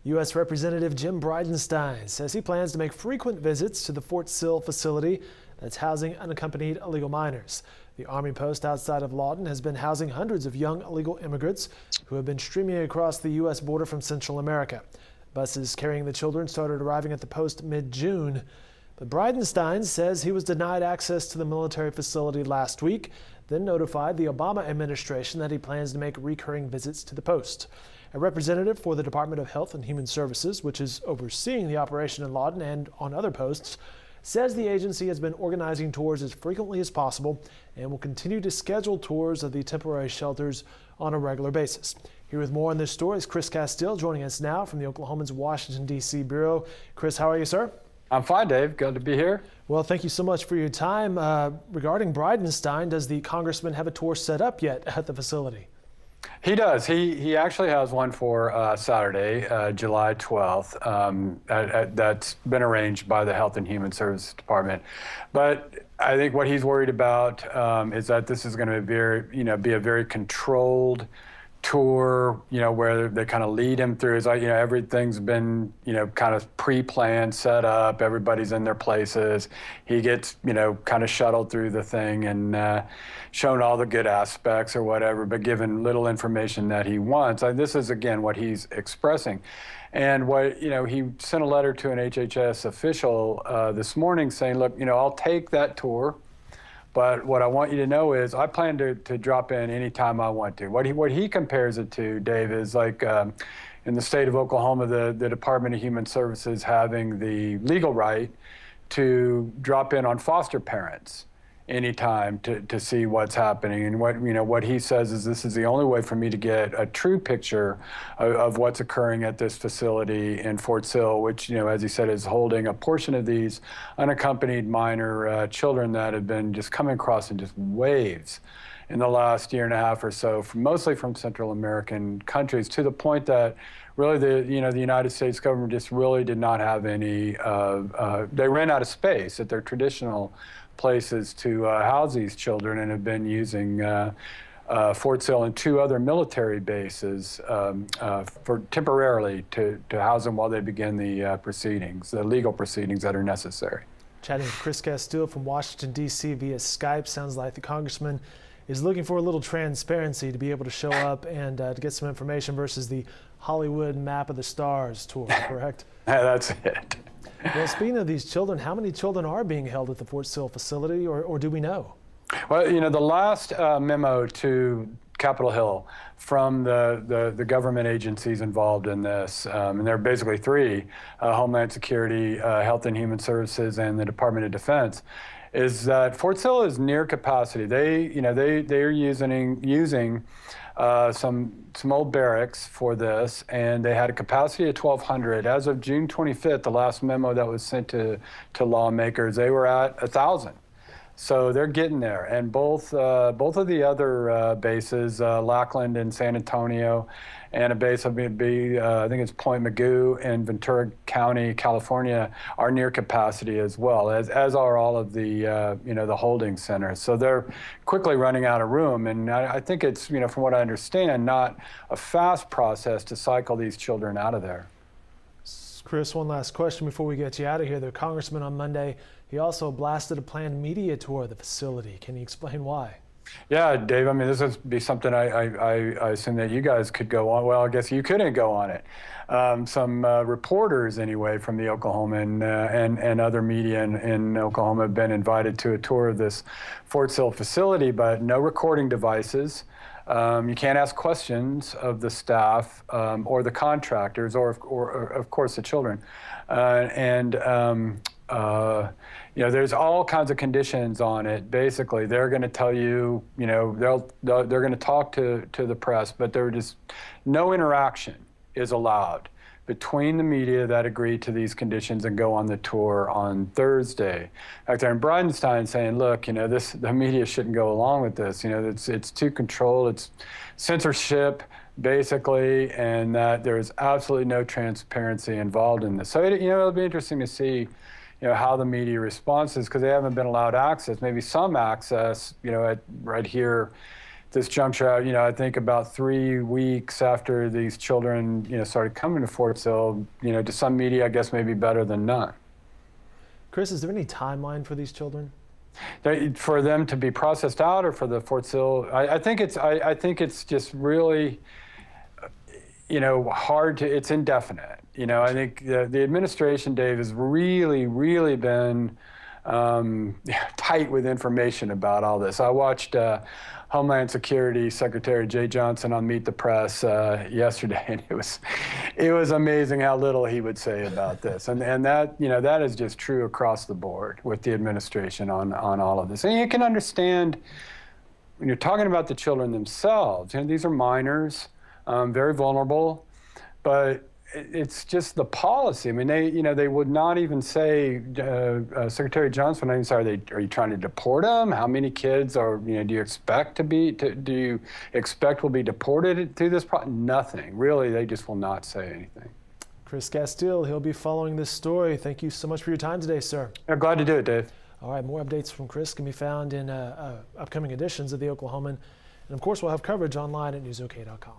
U.S. Representative Jim Bridenstine says he plans to make frequent visits to the Fort Sill facility that's housing unaccompanied illegal minors. The Army post outside of Lawton has been housing hundreds of young illegal immigrants who have been streaming across the U.S. border from Central America. Buses carrying the children started arriving at the post mid-June. But Bridenstine says he was denied access to the military facility last week, then notified the Obama administration that he plans to make recurring visits to the post. A representative for the Department of Health and Human Services, which is overseeing the operation in Lawton and on other posts, says the agency has been organizing tours as frequently as possible and will continue to schedule tours of the temporary shelters on a regular basis. Here with more on this story is Chris Castile joining us now from the Oklahoman's Washington, D.C. Bureau. Chris, how are you, sir? I'm fine, Dave. Good to be here. Well, thank you so much for your time. Regarding Bridenstine, does the congressman have a tour set up yet at the facility? He does. He actually has one for Saturday, July 12th. That's been arranged by the Health and Human Services Department. But I think what he's worried about is that this is going to be a very controlled tour, where they kind of lead him through. It's like, everything's been, kind of pre-planned, set up. Everybody's in their places. He gets, kind of shuttled through the thing and shown all the good aspects or whatever, but given little information that he wants. This is, again, what he's expressing. And what, he sent a letter to an HHS official this morning saying, look, I'll take that tour. But what I want you to know is I plan to drop in anytime I want to. What he compares it to, Dave, is like in the state of Oklahoma, the Department of Human Services having the legal right to drop in on foster parents anytime to see what's happening. And what he says is this is the only way for me to get a true picture of what's occurring at this facility in Fort Sill, which, as he said, is holding a portion of these unaccompanied minor children that have been just coming across in just waves in the last year and a half or so, mostly from Central American countries, to the point that really the United States government just really did not have any, they ran out of space at their traditional places to house these children, and have been using Fort Sill and two other military bases for temporarily to house them while they begin the proceedings, the legal proceedings that are necessary. Chatting with Chris Castile from Washington, D.C. via Skype. Sounds like the congressman is looking for a little transparency to be able to show up and to get some information versus the Hollywood Map of the Stars tour, correct? That's it. Well, speaking of these children, how many children are being held at the Fort Sill facility, or do we know? Well, the last memo to Capitol Hill from the government agencies involved in this, and there are basically three, Homeland Security, Health and Human Services, and the Department of Defense, is that Fort Sill is near capacity. They're using some old barracks for this, and they had a capacity of 1,200. As of June 25th, the last memo that was sent to lawmakers, they were at 1,000. So they're getting there. And both of the other bases, Lackland and San Antonio, and a base of I think it's Point Mugu in Ventura County, California, are near capacity as well, as are all of the the holding centers. So they're quickly running out of room, and I think it's from what I understand, not a fast process to cycle these children out of there. Chris, one last question before we get you out of here. The congressman on Monday, he also blasted a planned media tour of the facility. Can you explain why? Yeah, Dave, this would be something I assume that you guys could go on. Well, I guess you couldn't go on it. Some reporters, anyway, from the Oklahoman and other media in Oklahoma have been invited to a tour of this Fort Sill facility, but no recording devices. You can't ask questions of the staff or the contractors or of course, the children. There's all kinds of conditions on it. Basically, they're going to tell you, they're going to talk to the press, but there just no interaction is allowed between the media that agree to these conditions and go on the tour on Thursday. In fact, they're in Bridenstine saying, look, the media shouldn't go along with this. It's too controlled. It's censorship, basically, and that there's absolutely no transparency involved in this. So it'll be interesting to see how the media responds, because they haven't been allowed access, maybe some access, right here this juncture, I think about 3 weeks after these children, started coming to Fort Sill, to some media, I guess maybe better than none. Chris, is there any timeline for these children? For them to be processed out, or for the Fort Sill? I think it's just really, hard to. It's indefinite. I think the administration, Dave, has really been tight with information about all this. I watched Homeland Security Secretary Jay Johnson on Meet the Press yesterday, and it was amazing how little he would say about this. And that that is just true across the board with the administration on all of this. And you can understand when you're talking about the children themselves. These are minors, very vulnerable, but it's just the policy. I mean, they would not even say, Secretary Johnson, are you trying to deport them? How many kids do you expect will be deported through this process? Nothing. Really, they just will not say anything. Chris Castile, he'll be following this story. Thank you so much for your time today, sir. I'm glad to do it, Dave. All right, more updates from Chris can be found in upcoming editions of The Oklahoman. And of course, we'll have coverage online at newsok.com.